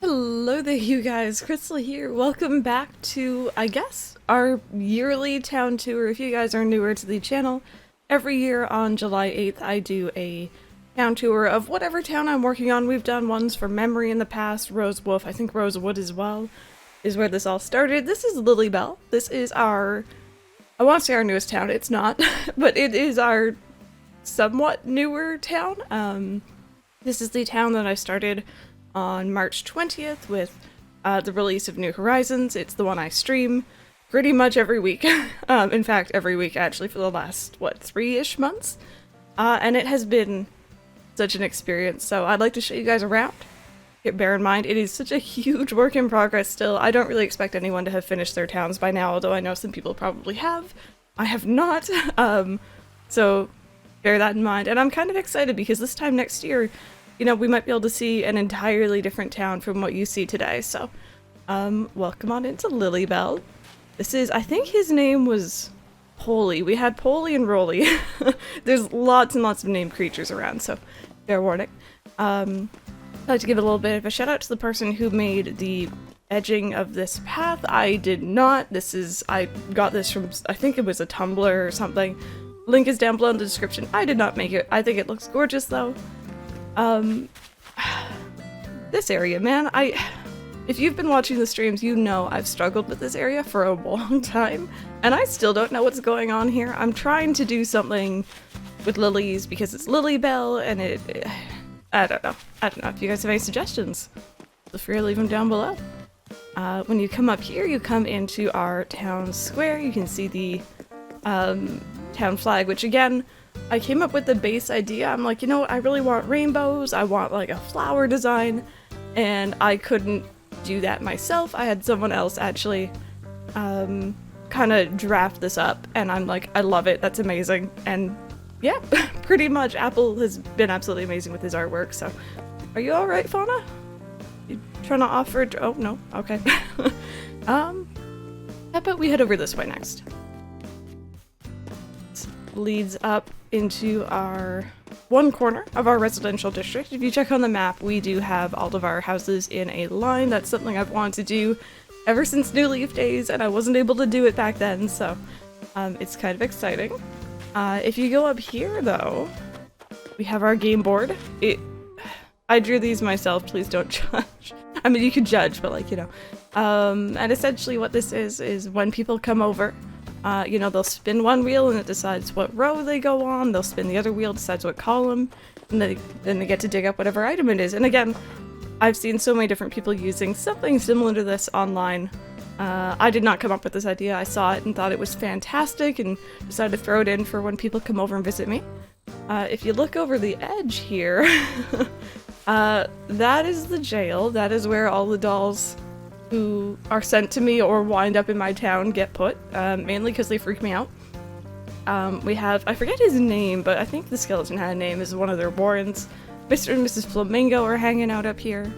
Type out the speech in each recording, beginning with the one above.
Hello there, you guys. Crystal here. Welcome back to, I guess, our yearly town tour. If you guys are newer to the channel, every year on July 8th, I do a town tour of whatever town I'm working on. We've done ones for Memory in the past, Rosewolf, I think Rosewood as well, is where this all started. This is Lilybelle. This is our, I want to say our newest town. It's not, but it is our somewhat newer town. This is the town that I started on March 20th with the release of New Horizons. It's the one I stream pretty much every week. In fact, every week actually for the last, what, 3-ish months? And it has been such an experience, so I'd like to show you guys around. Bear in mind, it is such a huge work in progress still. I don't really expect anyone to have finished their towns by now, although I know some people probably have. I have not, so bear that in mind. And I'm kind of excited because this time next year, you know, we might be able to see an entirely different town from what you see today, so, welcome on into Lilybelle. This is, I think his name was Polly. We had Polly and Rolly. There's lots and lots of named creatures around, so fair warning. I'd like to give a little bit of a shout out to the person who made the edging of this path. I did not. I got this from, I think it was a Tumblr or something. Link is down below in the description. I did not make it. I think it looks gorgeous though. This area, man, if you've been watching the streams, you know I've struggled with this area for a long time, and I still don't know what's going on here. I'm trying to do something with lilies because it's Lilybelle, and I don't know. I don't know. If you guys have any suggestions, feel free to leave them down below. When you come up here, you come into our town square. You can see the, town flag, which again, I came up with the base idea. I'm like, you know what, I really want rainbows, I want like a flower design, and I couldn't do that myself. I had someone else actually kind of draft this up, and I'm like, I love it, that's amazing. And yeah, pretty much Apple has been absolutely amazing with his artwork, so. Are you alright, Fauna? You trying to offer oh no, okay. How about we head over this way next? Leads up into our one corner of our residential district. If you check on the map, we do have all of our houses in a line. That's something I've wanted to do ever since New Leaf days, and I wasn't able to do it back then, so it's kind of exciting. If you go up here, though, we have our game board. I drew these myself, please don't judge. I mean, you can judge, but like, you know. And essentially what this is when people come over, you know, they'll spin one wheel and it decides what row they go on, they'll spin the other wheel, decides what column, and then they get to dig up whatever item it is. And again, I've seen so many different people using something similar to this online. I did not come up with this idea, I saw it and thought it was fantastic and decided to throw it in for when people come over and visit me. If you look over the edge here, that is the jail. That is where all the dolls who are sent to me or wind up in my town get put, mainly because they freak me out. We have, I forget his name, but I think the skeleton had a name, is one of their warrens. Mr. and Mrs. Flamingo are hanging out up here.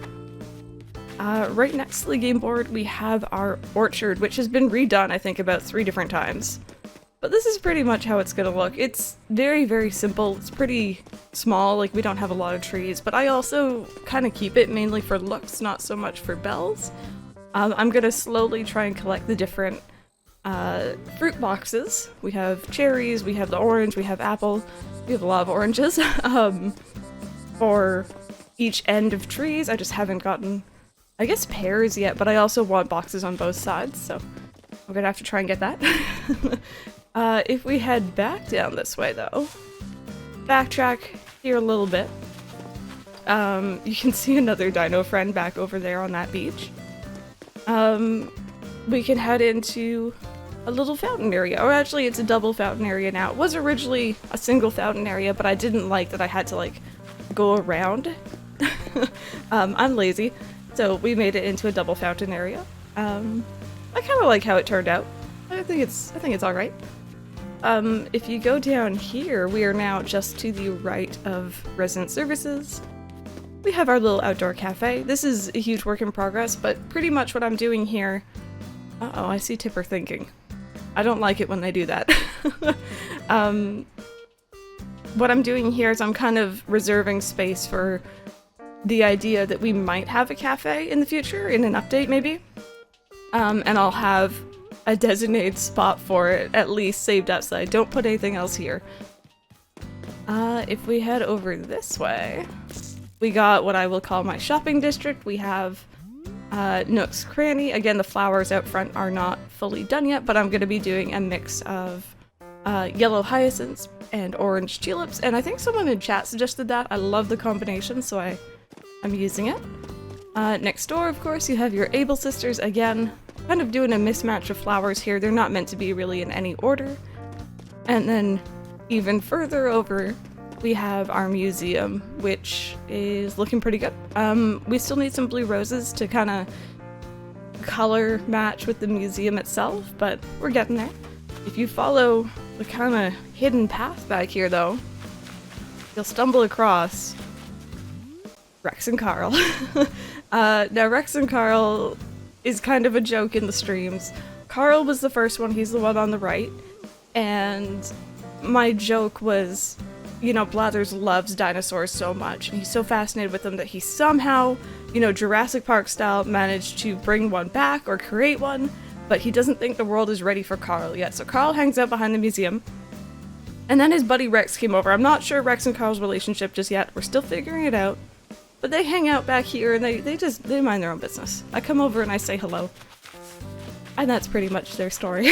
Right next to the game board, we have our orchard, which has been redone, I think, about 3 different times. But this is pretty much how it's gonna look. It's very, very simple. It's pretty small, like we don't have a lot of trees, but I also kind of keep it mainly for looks, not so much for bells. I'm gonna slowly try and collect the different fruit boxes. We have cherries, we have the orange, we have apple, we have a lot of oranges. For each end of trees, I just haven't gotten, I guess, pears yet, but I also want boxes on both sides, so I'm gonna have to try and get that. If we head back down this way though, backtrack here a little bit, you can see another dino friend back over there on that beach. We can head into a little fountain area, or actually it's a double fountain area now. It was originally a single fountain area, but I didn't like that I had to like go around. I'm lazy, so we made it into a double fountain area. I kind of like how it turned out. I think it's all right. If you go down here, we are now just to the right of resident services. We have our little outdoor cafe. This is a huge work in progress, but pretty much what I'm doing here... Uh-oh, I see Tipper thinking. I don't like it when they do that. What I'm doing here is I'm kind of reserving space for the idea that we might have a cafe in the future, in an update maybe. And I'll have a designated spot for it, at least saved up, so I don't put anything else here. If we head over this way, we got what I will call my shopping district. We have Nook's Cranny. Again, the flowers out front are not fully done yet, but I'm going to be doing a mix of yellow hyacinths and orange tulips, and I think someone in chat suggested that. I love the combination, so I'm using it. Next door, of course, you have your Able sisters. Again, kind of doing a mismatch of flowers here. They're not meant to be really in any order. And then even further over, we have our museum, which is looking pretty good. We still need some blue roses to kind of color match with the museum itself, but we're getting there. If you follow the kind of hidden path back here, though, you'll stumble across Rex and Carl. Now, Rex and Carl is kind of a joke in the streams. Carl was the first one, he's the one on the right, and my joke was, you know, Blathers loves dinosaurs so much, and he's so fascinated with them that he somehow, you know, Jurassic Park style, managed to bring one back or create one, but he doesn't think the world is ready for Carl yet. So Carl hangs out behind the museum, and then his buddy Rex came over. I'm not sure Rex and Carl's relationship just yet. We're still figuring it out. But they hang out back here, and they mind their own business. I come over and I say hello. And that's pretty much their story.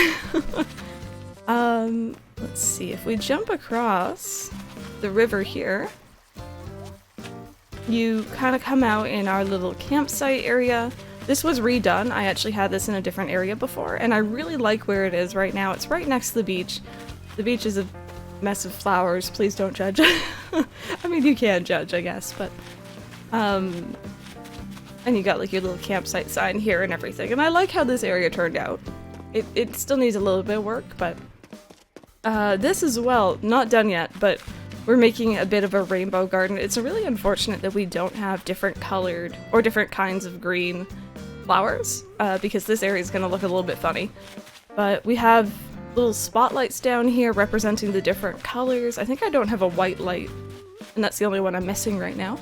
Let's see, if we jump across the river here, you kind of come out in our little campsite area. This was redone. I actually had this in a different area before, and I really like where it is right now. It's right next to the beach. The beach is a mess of flowers. Please don't judge. I mean, you can judge, I guess, but and you got like your little campsite sign here and everything. And I like how this area turned out. It still needs a little bit of work, but this as well, not done yet, but we're making a bit of a rainbow garden. It's really unfortunate that we don't have different colored or different kinds of green flowers, because this area is going to look a little bit funny. But we have little spotlights down here representing the different colors. I think I don't have a white light, and that's the only one I'm missing right now.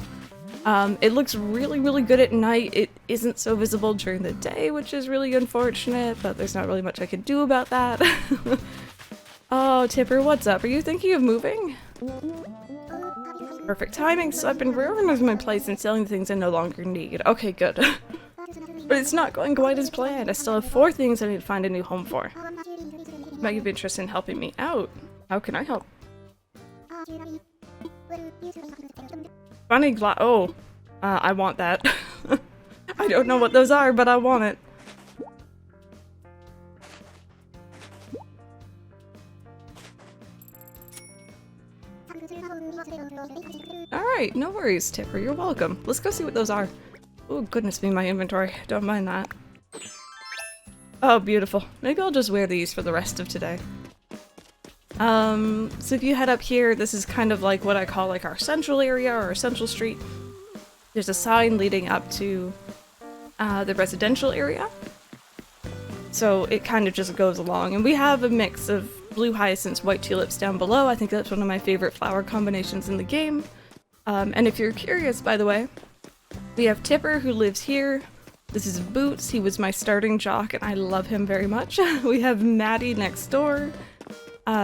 It looks really, really good at night. It isn't so visible during the day, which is really unfortunate, but there's not really much I can do about that. Oh, Tipper, what's up? Are you thinking of moving? Perfect timing, so I've been reorganizing my place and selling things I no longer need. Okay, good. But it's not going quite as planned. I still have 4 things I need to find a new home for. Might you be interested in helping me out? How can I help? Funny oh, I want that. I don't know what those are, but I want it. Alright, no worries, Tipper, you're welcome. Let's go see what those are. Oh, goodness me, my inventory. Don't mind that. Oh, beautiful. Maybe I'll just wear these for the rest of today. So if you head up here, this is kind of like what I call like our central area or our central street. There's a sign leading up to the residential area. So it kind of just goes along. And we have a mix of blue hyacinths, white tulips down below. I think that's one of my favorite flower combinations in the game. And if you're curious, by the way, we have Tipper who lives here. This is Boots. He was my starting jock and I love him very much. We have Maddie next door.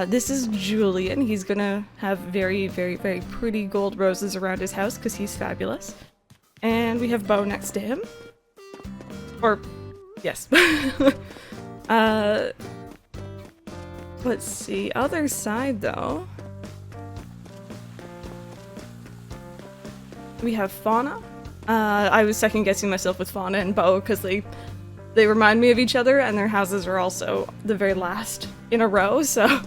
This is Julian. He's gonna have very, very, very pretty gold roses around his house because he's fabulous. And we have Bo next to him. Or, yes. Let's see. Other side, though. We have Fauna. I was second guessing myself with Fauna and Bo because they remind me of each other and their houses are also the very last in a row, so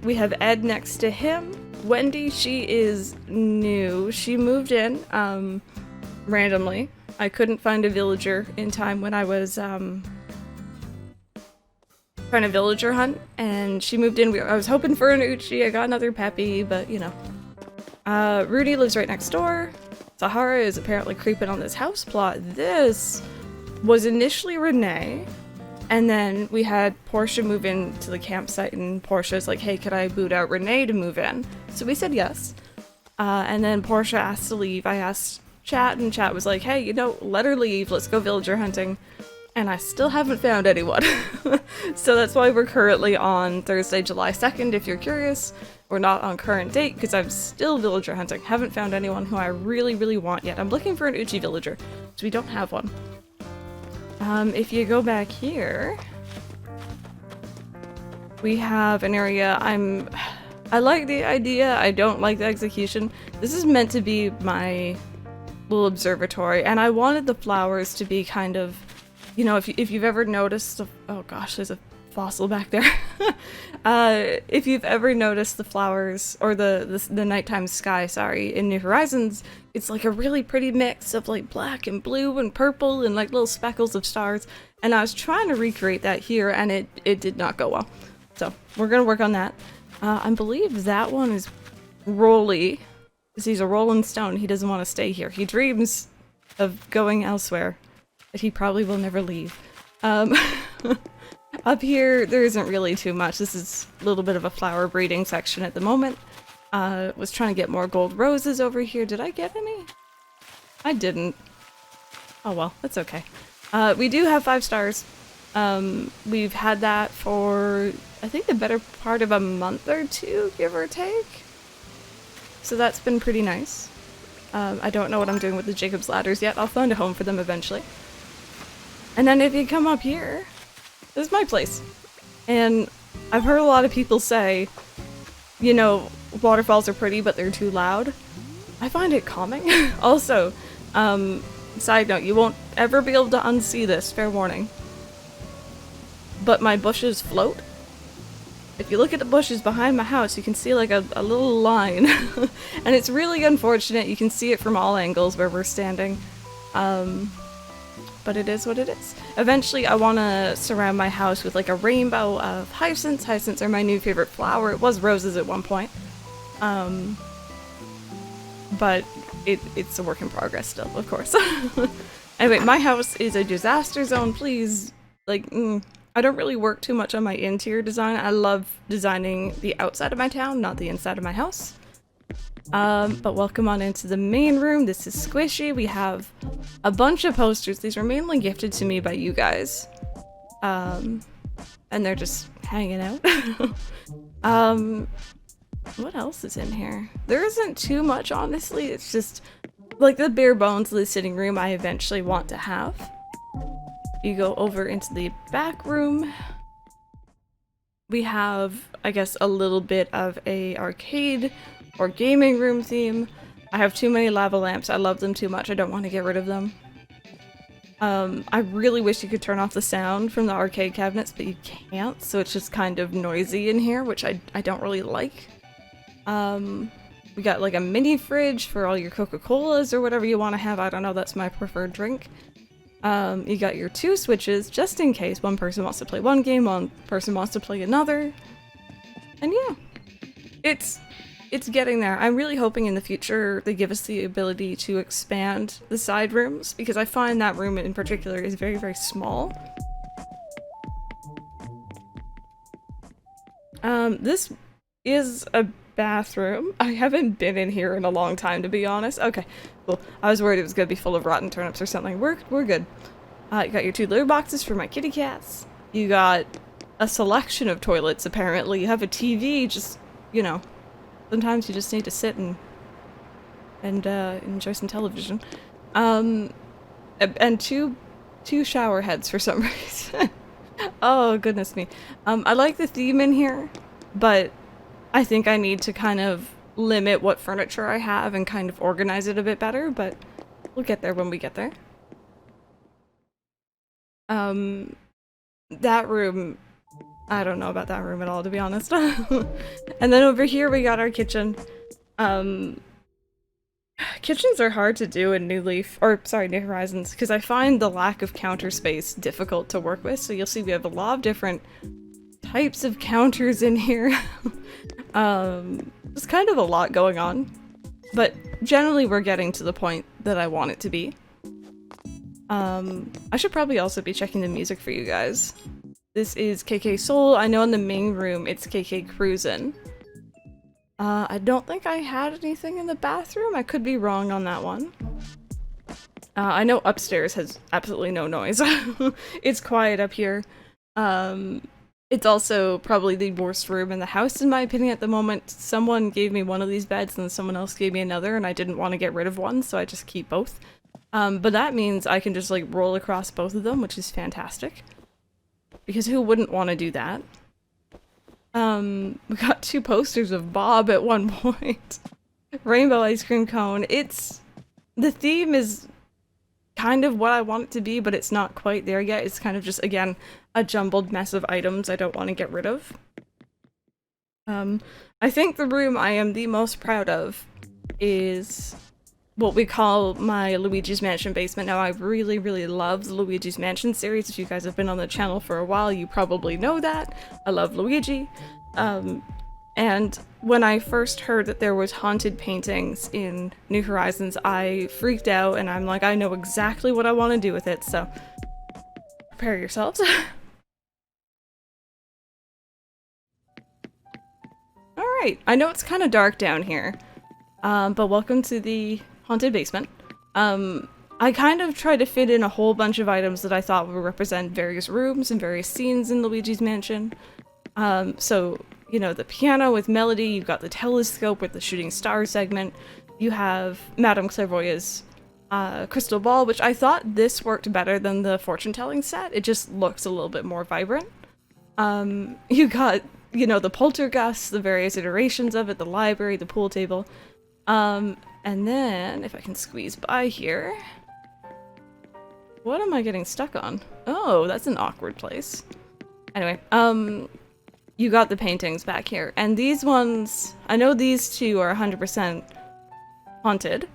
we have Ed next to him. Wendy, she is new. She moved in randomly. I couldn't find a villager in time when I was trying a villager hunt, and she moved in. I was hoping for an Uchi. I got another Peppy, but you know. Rudy lives right next door. Sahara is apparently creeping on this house plot. This was initially Renee, and then we had Portia move in to the campsite, and Portia's like, hey, could I boot out Renee to move in? So we said yes. And then Portia asked to leave. I asked chat, and chat was like, hey, you know, let her leave, let's go villager hunting. And I still haven't found anyone. So that's why we're currently on Thursday, July 2nd, if you're curious. We're not on current date, because I'm still villager hunting. Haven't found anyone who I really, really want yet. I'm looking for an Uchi villager, because we don't have one. If you go back here, we have an area I like the idea, I don't like the execution. This is meant to be my little observatory, and I wanted the flowers to be kind of, you know, if you've ever noticed oh gosh, there's a fossil back there. If you've ever noticed the flowers, or the nighttime sky, sorry, in New Horizons, it's like a really pretty mix of like black and blue and purple and like little speckles of stars, and I was trying to recreate that here, and it did not go well. So we're gonna work on that. I believe that one is Rolly, because he's a rolling stone. He doesn't want to stay here. He dreams of going elsewhere, but he probably will never leave. Up here, there isn't really too much. This is a little bit of a flower breeding section at the moment. Was trying to get more gold roses over here. Did I get any? I didn't. Oh well, that's okay. We do have 5 stars. We've had that for, I think, the better part of a month or 2, give or take. So that's been pretty nice. I don't know what I'm doing with the Jacob's ladders yet. I'll find a home for them eventually. And then if you come up here, this is my place. And I've heard a lot of people say, you know, waterfalls are pretty, but they're too loud. I find it calming. Also, side note, you won't ever be able to unsee this, fair warning. But my bushes float. If you look at the bushes behind my house, you can see like a little line. And it's really unfortunate. You can see it from all angles where we're standing. But it is what it is. Eventually, I want to surround my house with like a rainbow of hyacinths. Hyacinths are my new favorite flower. It was roses at one point. But it's a work in progress still, of course. Anyway, my house is a disaster zone. Please, like, I don't really work too much on my interior design. I love designing the outside of my town, not the inside of my house. But welcome on into the main room. This is squishy. We have a bunch of posters. These were mainly gifted to me by you guys. And they're just hanging out. What else is in here? There isn't too much, honestly. It's just like the bare bones of the sitting room I eventually want to have. You go over into the back room. We have, I guess, a little bit of a arcade or gaming room theme. I have too many lava lamps. I love them too much. I don't want to get rid of them. I really wish you could turn off the sound from the arcade cabinets, but you can't, so it's just kind of noisy in here, which I don't really like. We got like a mini fridge for all your Coca-Colas or whatever you want to have. I don't know, that's my preferred drink. You got your 2 switches, just in case one person wants to play one game, one person wants to play another. And yeah, it's getting there. I'm really hoping in the future they give us the ability to expand the side rooms, because I find that room in particular is very, very small. This is a bathroom. I haven't been in here in a long time, to be honest. Okay, cool. I was worried it was gonna be full of rotten turnips or something. We're good. You got your 2 litter boxes for my kitty cats. You got a selection of toilets, apparently. You have a TV, just, you know, sometimes you just need to sit and enjoy some television. And two shower heads for some reason. Oh, goodness me. I like the theme in here, but I think I need to kind of limit what furniture I have and kind of organize it a bit better, but we'll get there when we get there. That room, I don't know about that room at all, to be honest. And then over here we got our kitchen. Kitchens are hard to do in New Horizons, because I find the lack of counter space difficult to work with, so you'll see we have a lot of different types of counters in here. There's kind of a lot going on, but generally we're getting to the point that I want it to be. I should probably also be checking the music for you guys. This is KK Soul. I know in the main room it's KK Cruisin'. I don't think I had anything in the bathroom. I could be wrong on that one. I know upstairs has absolutely no noise. It's quiet up here. It's also probably the worst room in the house, in my opinion, at the moment. Someone gave me one of these beds and someone else gave me another, and I didn't want to get rid of one, so I just keep both. But that means I can just, like, roll across both of them, which is fantastic. Because who wouldn't want to do that? We got 2 posters of Bob at one point. Rainbow ice cream cone. The theme is kind of what I want it to be, but it's not quite there yet. It's kind of just, again, a jumbled mess of items I don't want to get rid of. I think the room I am the most proud of is what we call my Luigi's Mansion basement. Now, I really, really love the Luigi's Mansion series. If you guys have been on the channel for a while, you probably know that. I love Luigi. And when I first heard that there was haunted paintings in New Horizons, I freaked out, and I'm like, I know exactly what I want to do with it, so prepare yourselves. Alright, I know it's kind of dark down here, but welcome to the haunted basement. I kind of tried to fit in a whole bunch of items that I thought would represent various rooms and various scenes in Luigi's Mansion. So, you know, the piano with melody, you've got the telescope with the shooting star segment, you have Madame Clairvoyant's crystal ball, which I thought this worked better than the fortune-telling set. It just looks a little bit more vibrant. You got, you know, the poltergeist, the various iterations of it, the library, the pool table. And then, if I can squeeze by here... What am I getting stuck on? Oh, that's an awkward place. Anyway, you got the paintings back here. And these ones, I know these 2 are 100% haunted.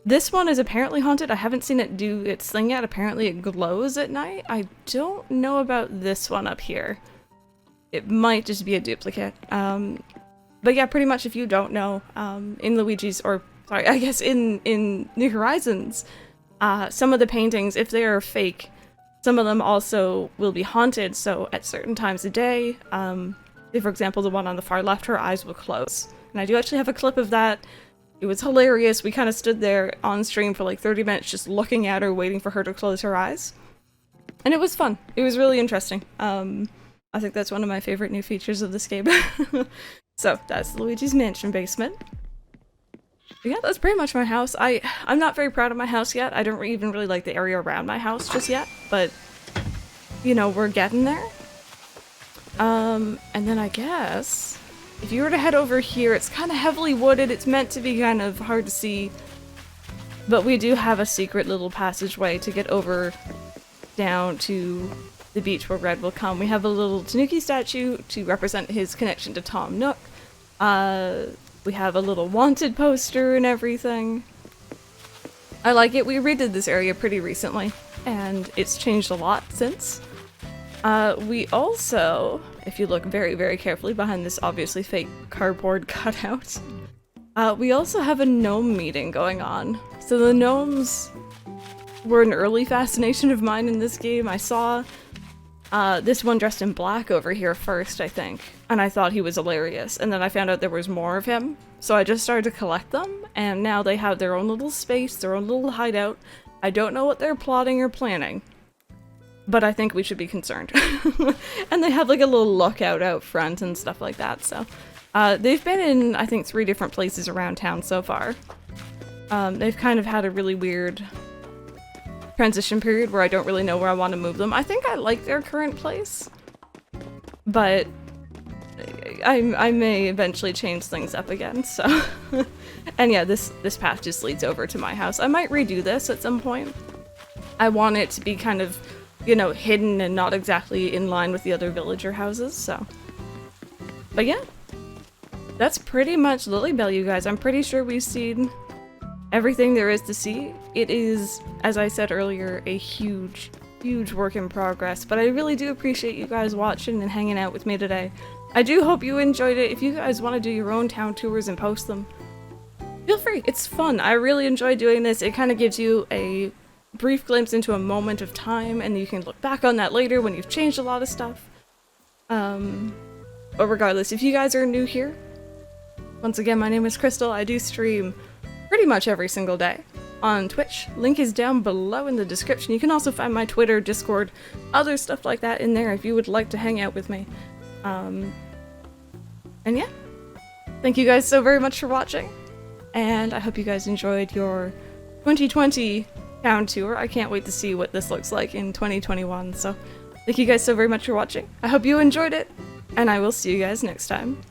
This one is apparently haunted. I haven't seen it do its thing yet. Apparently it glows at night. I don't know about this one up here. It might just be a duplicate. But yeah, pretty much if you don't know, in Luigi's, or sorry, I guess in New Horizons, some of the paintings, if they are fake, some of them also will be haunted, so at certain times of day, for example, the one on the far left, her eyes will close. And I do actually have a clip of that. It was hilarious. We kind of stood there on stream for like 30 minutes just looking at her, waiting for her to close her eyes. And it was fun. It was really interesting. I think that's one of my favorite new features of this game. So, that's Luigi's Mansion basement. But yeah, that's pretty much my house. I'm not very proud of my house yet. I don't even really like the area around my house just yet, but, you know, we're getting there. And then I guess, if you were to head over here, it's kind of heavily wooded. It's meant to be kind of hard to see, but we do have a secret little passageway to get over down to the beach where Red will come. We have a little Tanuki statue to represent his connection to Tom Nook. We have a little wanted poster and everything. I like it. We redid this area pretty recently, and it's changed a lot since. We also, if you look very, very carefully behind this obviously fake cardboard cutout, we also have a gnome meeting going on. So the gnomes were an early fascination of mine in this game. I saw this one dressed in black over here first, I think, and I thought he was hilarious, and then I found out there was more of him, so I just started to collect them, and now they have their own little space, their own little hideout. I don't know what they're plotting or planning, but I think we should be concerned. And they have like a little lookout out front and stuff like that, so. They've been in, I think, 3 different places around town so far. They've kind of had a really weird transition period where I don't really know where I want to move them. I think I like their current place, but I may eventually change things up again, so. And yeah, this path just leads over to my house. I might redo this at some point. I want it to be kind of, you know, hidden and not exactly in line with the other villager houses, so. But yeah, that's pretty much Lilybelle, you guys. I'm pretty sure we've seen everything there is to see. It is, as I said earlier, a huge, huge work in progress, but I really do appreciate you guys watching and hanging out with me today. I do hope you enjoyed it. If you guys want to do your own town tours and post them, feel free. It's fun. I really enjoy doing this. It kind of gives you a brief glimpse into a moment of time, and you can look back on that later when you've changed a lot of stuff. But regardless, if you guys are new here, once again, my name is Crystal. I do stream pretty much every single day. on Twitch. Link is down below in the description. You can also find my Twitter, Discord, other stuff like that in there if you would like to hang out with me. And yeah, thank you guys so very much for watching, and I hope you guys enjoyed your 2020 town tour. I can't wait to see what this looks like in 2021, so thank you guys so very much for watching. I hope you enjoyed it, and I will see you guys next time.